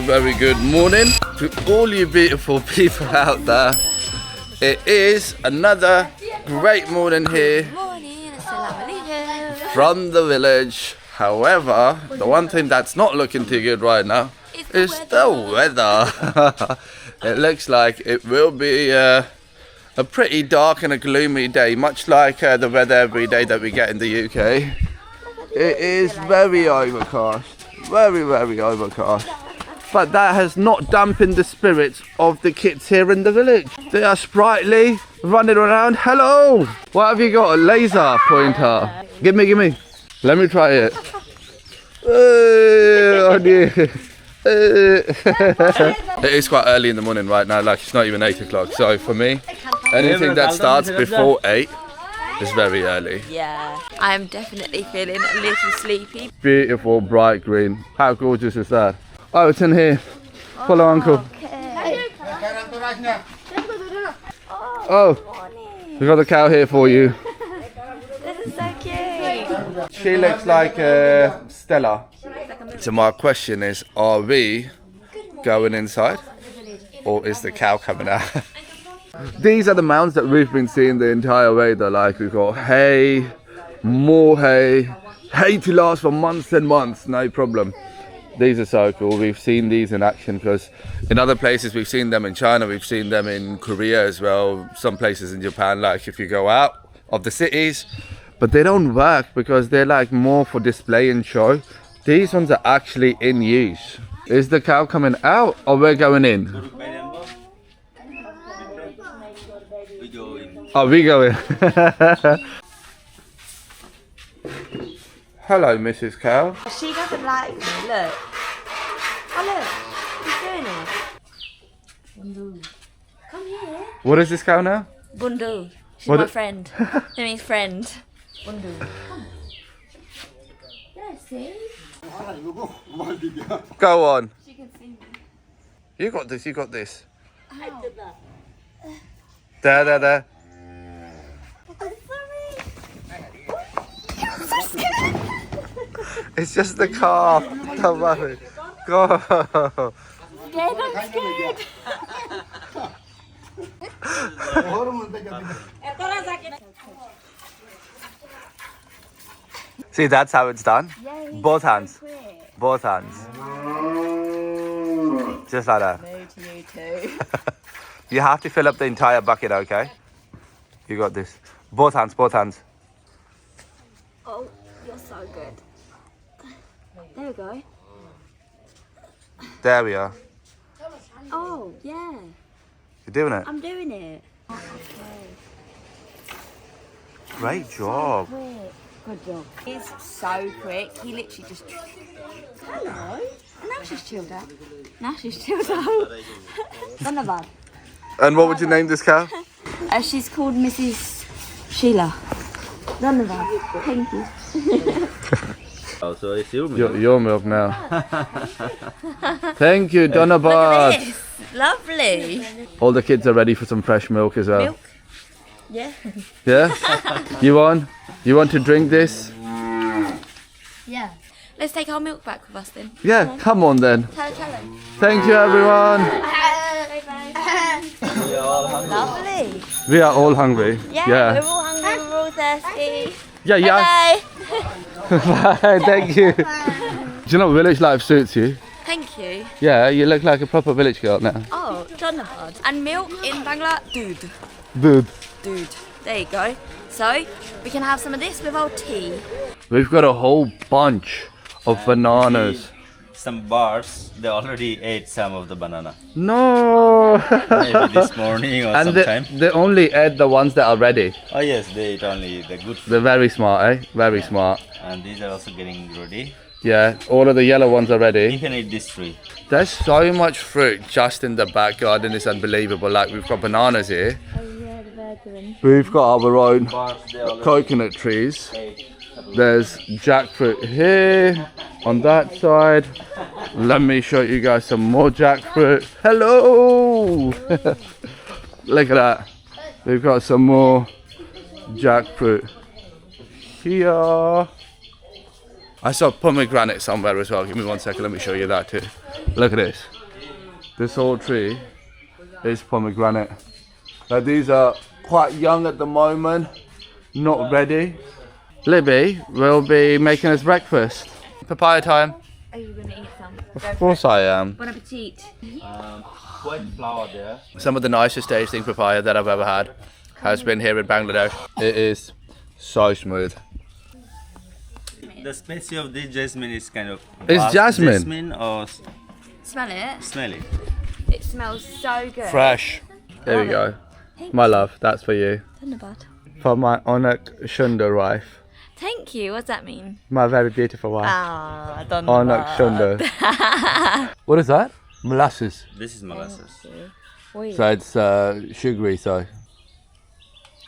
very good morning to all you beautiful people out there. It is another great morning here from the village. However, the one thing that's not looking too good right now is the weather. It looks like it will be a pretty dark and a gloomy day, much like the weather every day that we get in the UK. It is very overcast, very overcast. But that has not dampened the spirits of the kids here in the village. They are sprightly, running around. Hello! What have you got? A laser pointer? Give me. Let me try it. Oh dear. It is quite early in the morning right now, like it's not even 8 o'clock. So for me, anything that starts before 8 is very early. Yeah, I'm definitely feeling a little sleepy. Beautiful bright green. How gorgeous is that? Oh, it's in here. Follow Uncle. Okay. Oh, we got the cow here for you. This is so cute. She looks like Stella. So my question is, are we going inside or is the cow coming out? These are the mounds that we've been seeing the entire way though. Like we've got hay, more hay to last for months and months, no problem. These are so cool. We've seen these in action because in other places we've seen them in China, we've seen them in Korea as well, some places in Japan, like if you go out of the cities, but they don't work because they're like more for display and show. These ones are actually in use. Is the cow coming out or we're going in? Oh, we go in. Hello, Mrs. Cow. She doesn't like me, look. Oh look, she's doing it. Bundu. Come here. What is this cow now? Bundu. She's What my friend. It means friend. Bundu. Come. Yeah, see? Go on. She can see me. You got this. Ow. There. I'm sorry. It's just the car. Don't worry. Go. Scared, I'm scared. See, that's how it's done. Yeah, Both hands. quick. Both hands. Just like that. No to you too. You have to fill up the entire bucket, okay? You got this. Both hands. Oh, you're so good. There we go. There we are. Oh, yeah. You're doing it. I'm doing it. Okay. Great job. Quick. Good job. He's so quick. He literally just... Hello. And now she's chilled out. Dhanyavad. And what would you name this cow? She's called Mrs. Sheila. Dhanyavad. Thank you. Oh, so it's your milk. Your milk now. Thank you, Look Dhanyavad. at this. Lovely. All the kids are ready for some fresh milk as well. Milk? Yeah. Yeah? You want to drink this? Yeah. Let's take our milk back with us then. Yeah, come on then. Tell them. Thank you, everyone. Lovely. We are all hungry. Yeah, we're all hungry, we're all thirsty. Yeah. Bye. Bye, thank you. Do you know village life suits you? Thank you. Yeah, you look like a proper village girl now. Oh, Dhanyavad. And milk in Bangla, dude. Dude, There you go. So, we can have some of this with our tea. we've got a whole bunch of bananas. Some birds, they already ate some of the banana. No! Maybe this morning or And sometime. they only ate the ones that are ready. Oh yes, they ate only the good food. They're very smart, eh? Very smart. And these are also getting ready. Yeah, all of the yellow ones are You ready. can eat this tree. There's so much fruit just in the back garden, it's unbelievable. Like we've got bananas here. Oh yeah, the birds are in. We've got our own Birds, they already coconut trees. ate. There's jackfruit here on that side. Let me show you guys some more jackfruit. Hello! Look at that. We've got some more jackfruit here. I saw pomegranate somewhere as well. Give me 1 second, let me show you that too. Look at this. This whole tree is pomegranate. Now these are quite young at the moment, not ready. Libby will be making us breakfast. Papaya time. Are you going to eat some? Of course I am. Bon appetit. White flour there. Some of the nicest tasting papaya that I've ever had has been here in Bangladesh. It is so smooth. The spicy of this jasmine is kind of. It's jasmine. Jasmine or Smell it. smell it. It smells so good. Fresh. There we go. My love, that's for you. Thunderbird. For my Onak Shunda wife. Thank you. What's that mean? My very beautiful wife. Ah, Onak Shunda. What is that? Molasses. This is molasses. So it's sugary, so.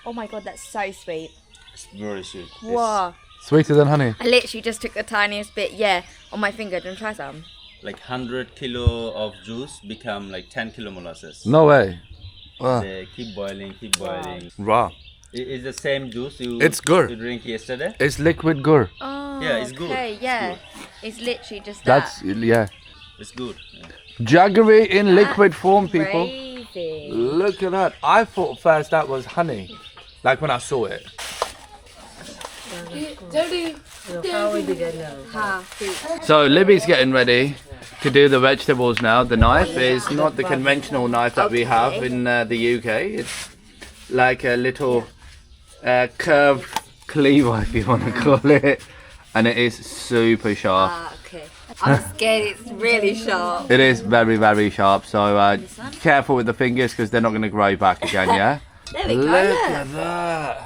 Oh my god, that's so sweet. It's very sweet. Whoa. Sweeter than honey. I literally just took the tiniest bit, on my finger. Do you want to try some? Like 100 kilo of juice become like 10 kilo molasses. No way. Wow. They keep boiling, keep boiling. Wow. It's the same juice you It's good. you drink yesterday. It's liquid gur. Oh, Yeah, it's good. Okay, It's yeah. good. It's literally just That's, yeah. It's good. Yeah. Jaggery in liquid form, people. Crazy. Look at that. I thought first that was honey. Like when I saw it. So Libby's getting ready to do the vegetables now. The knife is not the conventional knife that we have in the UK. It's like a little curved cleaver, if you want to call it. And it is super sharp. Okay. I'm scared it's really sharp. It is very, very sharp. So careful with the fingers because they're not going to grow back again, yeah? There we go. Look at that.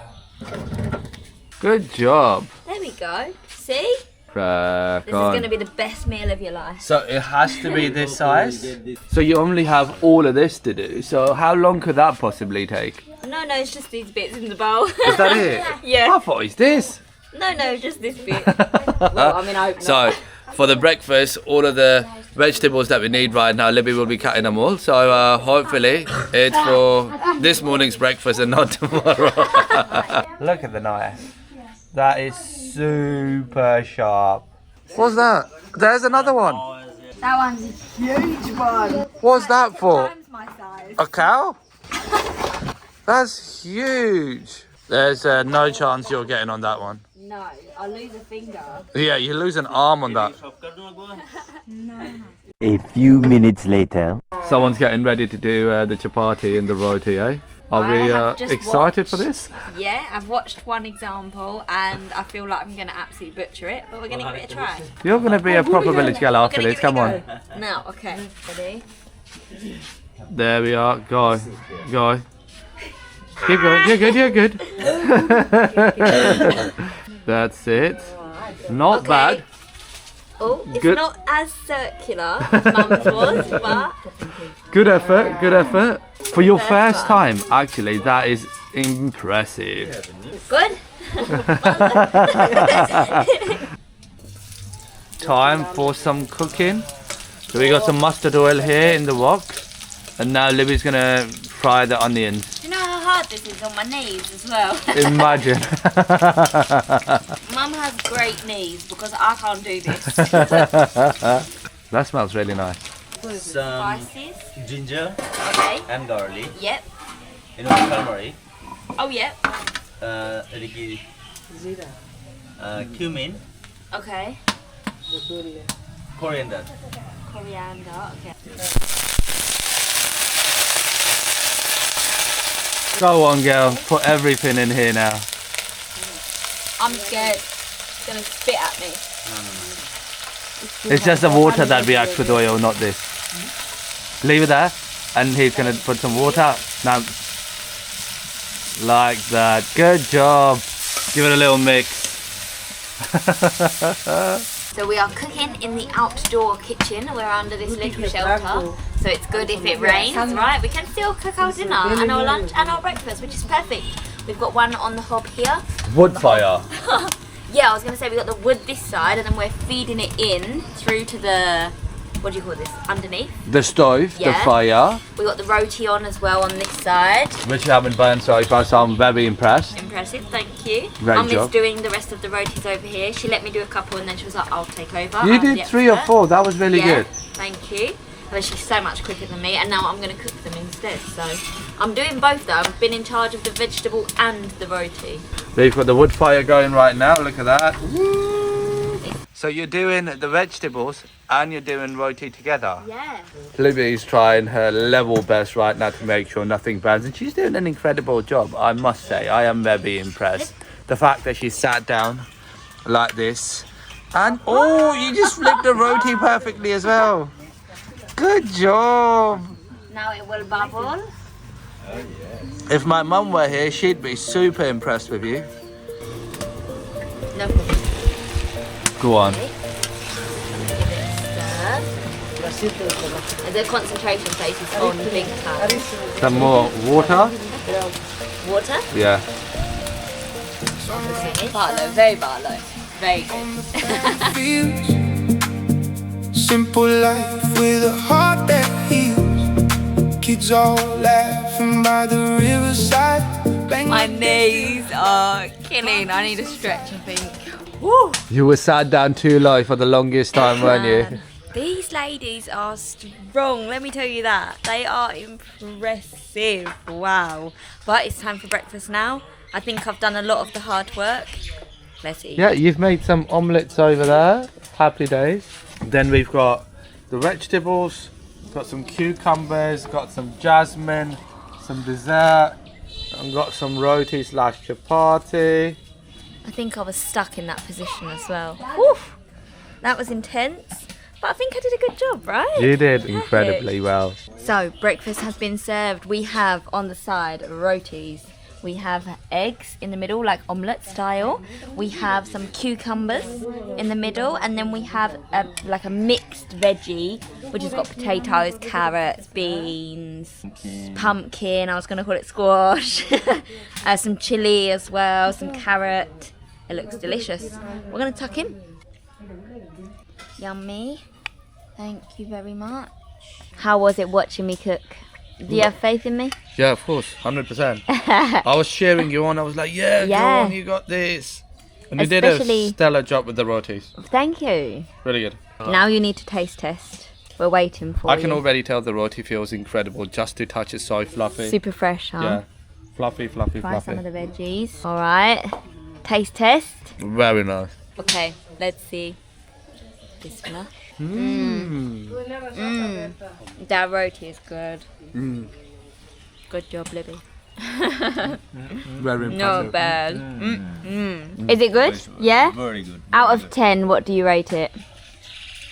Good job. There we go. See? Crack This on. is going to be the best meal of your life. So it has to be this size? So you only have all of this to do. So how long could that possibly take? No, it's just these bits in the bowl. Is that it? Yeah. How far is this? No, just this bit. Well, I mean, I hope not. So for the breakfast, all of the vegetables that we need right now, Libby will be cutting them all. So hopefully it's for this morning's breakfast and not tomorrow. Look at the knife. That is super sharp. What's that? There's another one. That one's a huge one. What's that for? Times my size. A cow? That's huge. There's no chance you're getting on that one. No, I'll lose a finger. Yeah, you lose an arm on that. A few minutes later. Someone's getting ready to do the chapati and the roti, eh? Are I we have just excited for this? Yeah, I've watched one example and I feel like I'm going to absolutely butcher it, but we're going to give it a try. You're going to be a proper village girl after Gonna this, give it come a on. go. Now, okay, ready? There we are, go. Keep going, you're good. That's it. Not Okay. bad. Oh, it's Good. not as circular as Mum's was, but Good effort. For your first time, actually, that is impressive. good. Time for some cooking. So we got some mustard oil here in the wok. And now Libby's gonna fry the onions. Do you know how hard this is on my knees as well? Imagine. Mum has great knees because I can't do this. That smells really nice. Some Spices. ginger Okay. and garlic. Yep. You know turmeric. Oh, yep. Cumin. Okay. Coriander. Coriander. Okay. Go on, girl. Put everything in here now. I'm scared. It's gonna spit at me. It's just the water that reacts with oil, not this. Leave it there. And he's going to put some water. Now, like that. Good job. Give it a little mix. So we are cooking in the outdoor kitchen. We're under this little shelter, so it's good if it rains, right? We can still cook our dinner and our lunch and our breakfast, which is perfect. We've got one on the hob here. Wood fire. Yeah, I was going to say we got the wood this side and then we're feeding it in through to the, what do you call this, underneath. The stove, the Yeah. fire, We got the roti on as well on this side. which you haven't burned so far, so I'm very impressed. Impressive, thank you. Great Mum is job. doing the rest of the rotis over here. She let me do a couple and then she was like, I'll take over. You I'm did the 3 or expert. 4, that was really Yeah, good. thank you. but she's so much quicker than me, and now I'm going to cook them instead. So I'm doing both though. I've been in charge of the vegetable and the roti. We've got the wood fire going right now, look at that. So you're doing the vegetables and you're doing roti together? Yeah. Libby's trying her level best right now to make sure nothing burns, and she's doing an incredible job, I must say. I am very impressed. The fact that she sat down like this, and oh, you just flipped the roti perfectly as well. Good job. Now it will bubble. If my mum were here, she'd be super impressed with you. No problem. Go on. Give it a stir. And the concentration phase is on big time. Some more water? Water? Yeah. Barlow, very Barlow. Very good. Simple life with a heart that heals. Kids all laughing by the riverside. My knees are killing. I need a stretch, I think. Woo. You were sat down too low for the longest time, weren't you? These ladies are strong, let me tell you that. They are impressive. Wow. But it's time for breakfast now. I think I've done a lot of the hard work. Let's eat. Yeah, you've made some omelettes over there. Happy days. Then we've got the vegetables, got some cucumbers, got some jasmine, some dessert, and got some roti / chapati. I think I was stuck in that position as well. Woof. That was intense. But I think I did a good job, right? You did incredibly well. So, breakfast has been served. We have on the side rotis. We have eggs in the middle, like omelette style. We have some cucumbers in the middle, and then we have like a mixed veggie, which has got potatoes, carrots, beans, pumpkin. I was going to call it squash. Some chili as well, some carrot. It looks delicious. We're going to tuck in. Yummy. Thank you very much. How was it watching me cook? Do you have faith in me? Yeah, of course, 100%. I was cheering you on. I was like, yeah, go on, you got this. And you did a stellar job with the rotis. Thank you. Really good. Now you need to taste test. We're waiting for you. I can already tell the roti feels incredible. Just to touch, it's so fluffy. Super fresh, huh? Yeah, fluffy, fluffy, Try fluffy. some of the veggies. All right. Taste test. Very nice. Okay, let's see. Bismillah. That roti is good. Good job, Libby. Very impressive. Not bad. Is it good? Yeah? Very good. Out of 10, what do you rate it?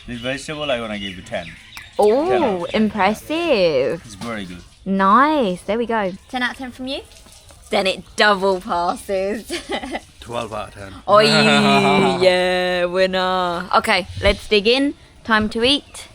This vegetable I wanna give you 10. Oh, impressive. It's very good. Nice. There we go. 10 out of 10 from you? Then it double passes. 12 out of 10. Oh, yeah, winner. Okay, let's dig in. Time to eat.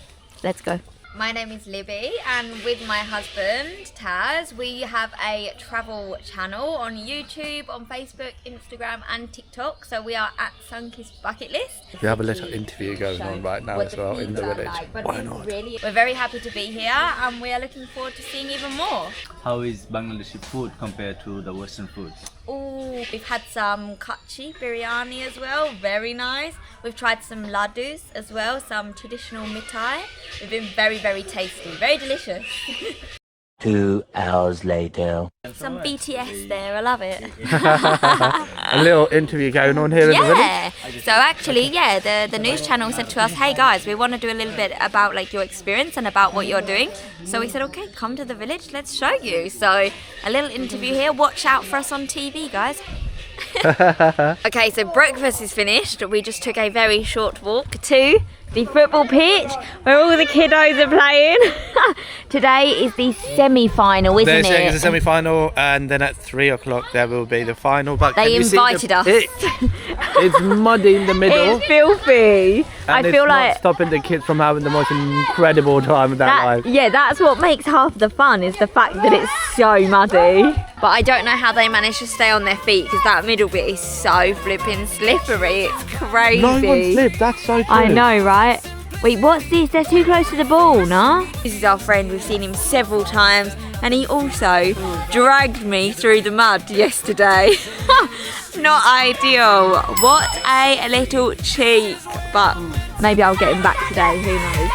Let's go. My name is Libby, and with my husband Taz, we have a travel channel on YouTube, on Facebook, Instagram and TikTok. So we are at Sunkist Bucket List. We have a little interview going on right now as well in the village. Why not? We're very happy to be here, and we are looking forward to seeing even more. How is Bangladeshi food compared to the Western food? Oh, we've had some kachi biryani as well, very nice. We've tried some laddus as well, some traditional mithai. They've been very, very tasty, very delicious. 2 hours later. Some BTS there, I love it. A little interview going on here in the village. Yeah, so actually, yeah, the news channel said to us, hey guys, we want to do a little bit about like your experience and about what you're doing. So we said, okay, come to the village, let's show you. So a little interview here, watch out for us on TV, guys. Okay, so breakfast is finished. We just took a very short walk to the football pitch where all the kiddos are playing. Today is the semi-final, isn't They're it? saying it's a semi-final, and then at 3 o'clock there will be the final. But They invited us. It's muddy in the middle. It's filthy. And I feel it's like not stopping the kids from having the most incredible time of their life. yeah, that's what makes half the fun, is the fact that it's so muddy. But I don't know how they manage to stay on their feet, because that middle bit is so flipping slippery. It's crazy. No one slipped. That's so true. I know, right? Wait, what's this? They're too close to the ball, no? This is our friend. We've seen him several times, and he also dragged me through the mud yesterday. Not ideal. What a little cheek. But maybe I'll get him back today. Who knows?